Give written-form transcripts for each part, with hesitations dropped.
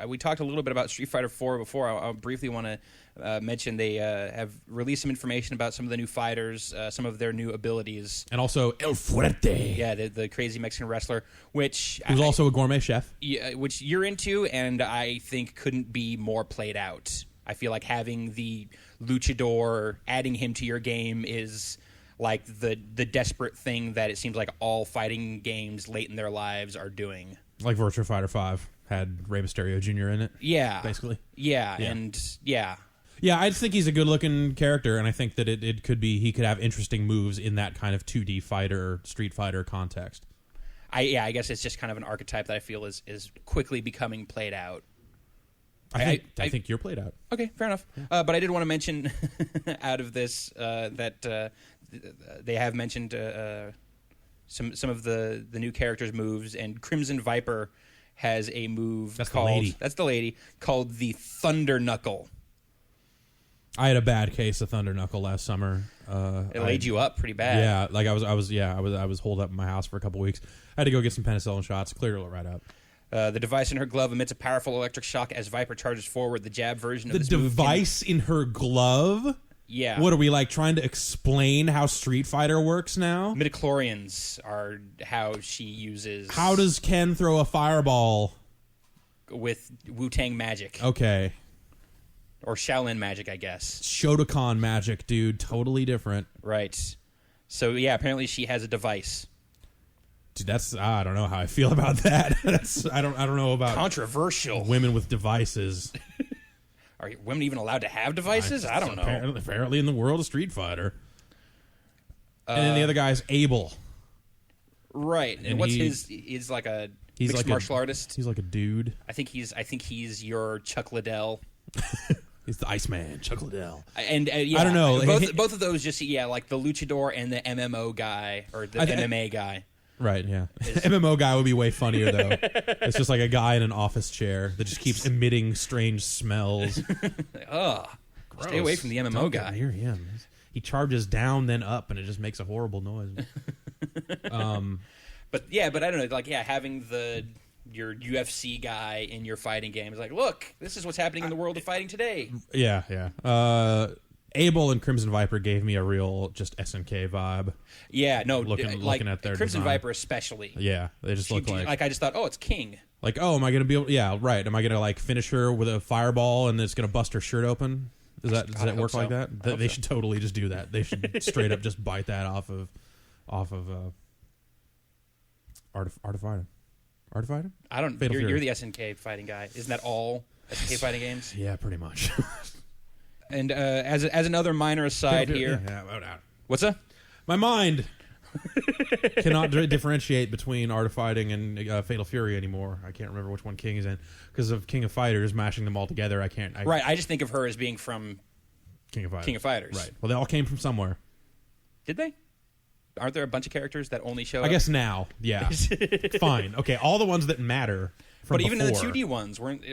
we talked a little bit about Street Fighter 4 before. I briefly want to mention they have released some information about some of the new fighters, some of their new abilities. And also El Fuerte. Yeah, the crazy Mexican wrestler, who's also a gourmet chef. Yeah, which you're into, and I think couldn't be more played out. I feel like having the luchador, adding him to your game is like the desperate thing that it seems like all fighting games late in their lives are doing. Like Virtua Fighter 5 had Rey Mysterio Jr. in it. Yeah. Basically. Yeah. And yeah. Yeah, I just think he's a good-looking character, and I think that it could be he could have interesting moves in that kind of 2D fighter, Street Fighter context. I guess it's just kind of an archetype that I feel is quickly becoming played out. I think you're played out. Okay, fair enough. Yeah. But I did want to mention out of this that they have mentioned some of the new characters' moves, and Crimson Viper has a move That's the lady called the Thunder Knuckle. I had a bad case of Thunder Knuckle last summer. It laid you up pretty bad. Yeah, like I was holed up in my house for a couple weeks. I had to go get some penicillin shots, cleared it right up. The device in her glove emits a powerful electric shock as Viper charges forward. The jab version of this move. The device in her glove? Yeah. What are we, like, trying to explain how Street Fighter works now? Midichlorians are how she uses... How does Ken throw a fireball? With Wu-Tang magic. Okay. Or Shaolin magic, I guess. Shotokan magic, dude. Totally different. Right. So, yeah, apparently she has a device. Dude, I don't know how I feel about that. I don't know about controversial women with devices. Are women even allowed to have devices? I don't know. Apparently in the world of Street Fighter. And then the other guy's Abel. Right. And what's he's like a mixed martial artist. He's like a dude. I think he's your Chuck Liddell. He's the Iceman, Chuck Liddell. And yeah, I don't know. Both of those just like the luchador and the MMO guy or the MMA guy. Right, yeah. MMO guy would be way funnier, though. It's just like a guy in an office chair that just keeps emitting strange smells. Ugh. Stay away from the MMO guy. Near him. He charges down, then up, and it just makes a horrible noise. But I don't know. Like, yeah, having your UFC guy in your fighting game is like, look, this is what's happening in the world of fighting today. Yeah, yeah. Abel and Crimson Viper gave me a real just SNK vibe. Yeah, no, looking at their Crimson design. Viper especially. Yeah, they just look like I just thought, oh, it's King. Like, oh, am I gonna be able? Yeah, right. Am I gonna like finish her with a fireball and it's gonna bust her shirt open? Does that work like that? They should totally just do that. They should straight up just bite that off of Art of Fighting. Art of Fighting? I don't. You're the SNK fighting guy. Isn't that all SNK fighting games? Yeah, pretty much. And as another minor aside here, what's that? My mind cannot differentiate between Art of Fighting and Fatal Fury anymore. I can't remember which one King is in because of King of Fighters mashing them all together. I can't. Right, I just think of her as being from King of Fighters. King of Fighters. Right. Well, they all came from somewhere. Did they? Aren't there a bunch of characters that only show up? I guess now, yeah. Fine. Okay, all the ones that matter from But even before. in the 2D ones, weren't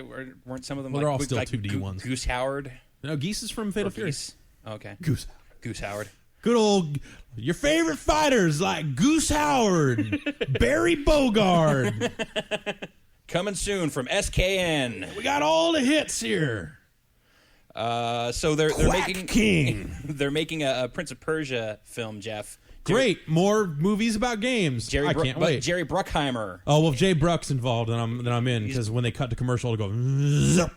some of them they're all still 2D ones. Goose Howard? No, Geese is from Fatal Fury. Okay. Goose Howard. Good old... Your favorite fighters like Goose Howard, Barry Bogard. Coming soon from SKN. We got all the hits here. So they're making King. They're making a Prince of Persia film, Jeff. Great, more movies about games. I can't wait. Jerry Bruckheimer. Oh well, if Jay Bruck's involved, then I'm in because when they cut to commercial, it'll go. Zup.